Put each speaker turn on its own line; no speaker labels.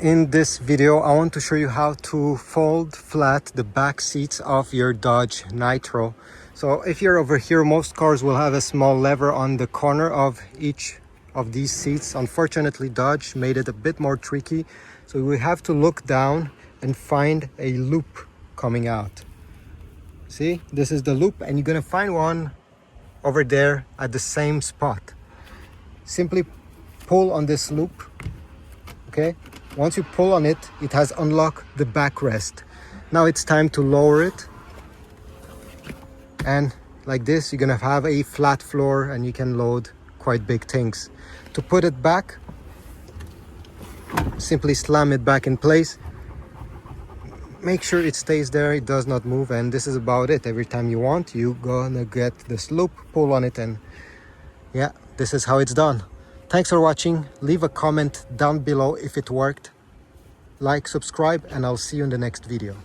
In this video, I want to show you how to fold flat the back seats of your Dodge Nitro. So if you're over here, most cars will have a small lever on the corner of each of these seats. Unfortunately, Dodge made it a bit more tricky. So we have to look down and find a loop coming out. See, this is the loop, and you're gonna find one over there at the same spot. Simply pull on this loop, okay? Once you pull on it, it has unlocked the backrest. Now it's time to lower it. And like this, you're gonna have a flat floor and you can load quite big things. To put it back, simply slam it back in place. Make sure it stays there, it does not move, and this is about it. Every time you want, you're gonna get this loop, pull on it, and yeah, this is how it's done. Thanks for watching. Leave a comment down below if it worked. Like, subscribe, and I'll see you in the next video.